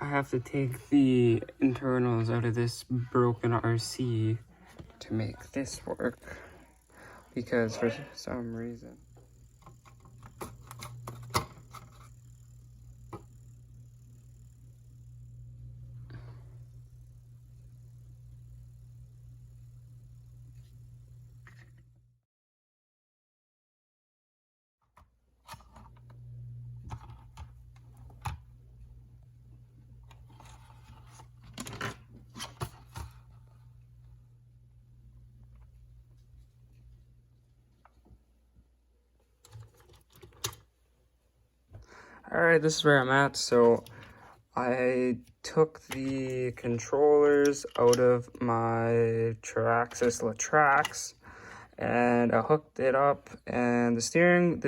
I have to take the internals out of this broken RC to make this work, because for some reason Alright, this is where I'm at. So I took the controllers out of my Traxxas Latrax and I hooked it up, and the steering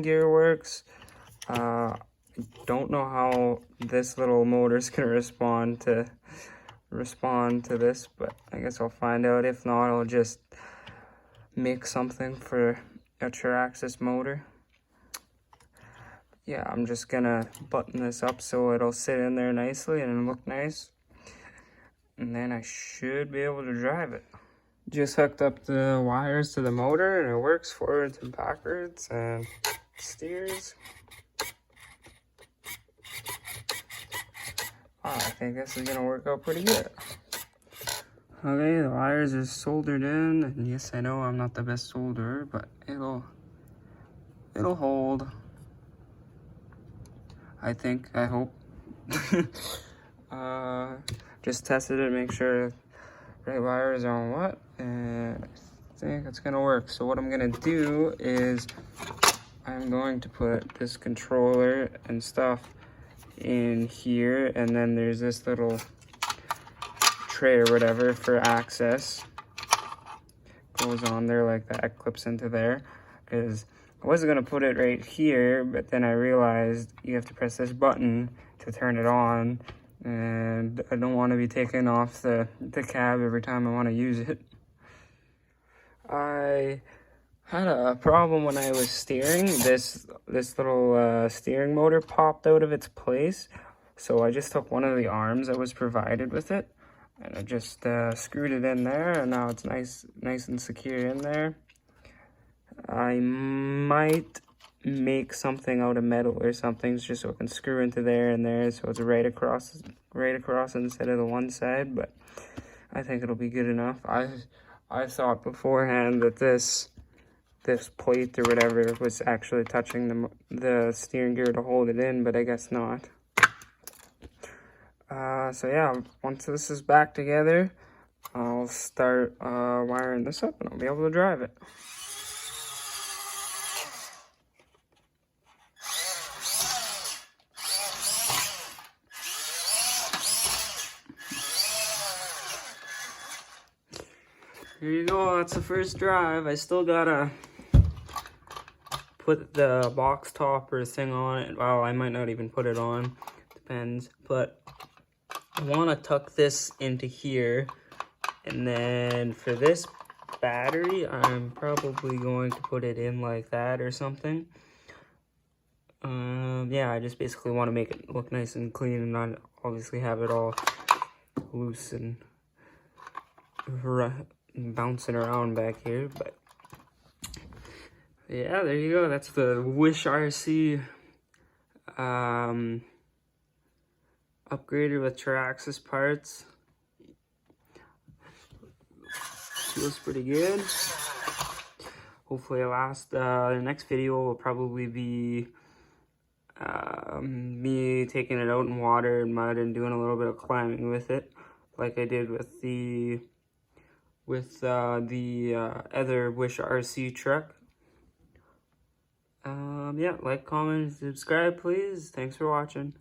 gear works. I don't know how this little motor is gonna respond to this, but I guess I'll find out. If not, I'll just make something for a Traxxas motor. Yeah, I'm just gonna button this up so it'll sit in there nicely and look nice, and then I should be able to drive it. Just hooked up the wires to the motor and it works forwards and backwards and steers. I think this is gonna work out pretty good. Okay, the wires are soldered in, and yes, I know I'm not the best solderer, but it'll hold. I think, I hope. Just tested it, make sure right wires are on what, and I think it's gonna work. So what I'm gonna do is I'm going to put this controller and stuff in here, and then there's this little tray or whatever for access. Goes on there like that, clips into there, because I wasn't gonna put it right here, but then I realized you have to press this button to turn it on, and I don't want to be taking off the cab every time I want to use it. I had a problem when I was steering. This little steering motor popped out of its place, so I just took one of the arms that was provided with it, and I just screwed it in there, and now it's nice and secure in there. I might make something out of metal or something just so I can screw into there and there, so it's right across instead of the one side, but I think it'll be good enough. I thought beforehand that this plate or whatever was actually touching the steering gear to hold it in, but I guess not. So yeah, once this is back together, I'll start wiring this up and I'll be able to drive it. Here you go, that's the first drive. I still gotta put the box top or thing on it. Well, I might not even put it on, depends. But I wanna tuck this into here. And then for this battery, I'm probably going to put it in like that or something. Yeah, I just basically want to make it look nice and clean and not obviously have it all loose and bouncing around back here. But yeah, there you go. That's the Wish RC upgraded with Traxxas parts. Feels pretty good. Hopefully it lasts. The next video will probably be me taking it out in water and mud and doing a little bit of climbing with it, like I did with the other Wish RC truck. Yeah, like, comment, subscribe, please. Thanks for watching.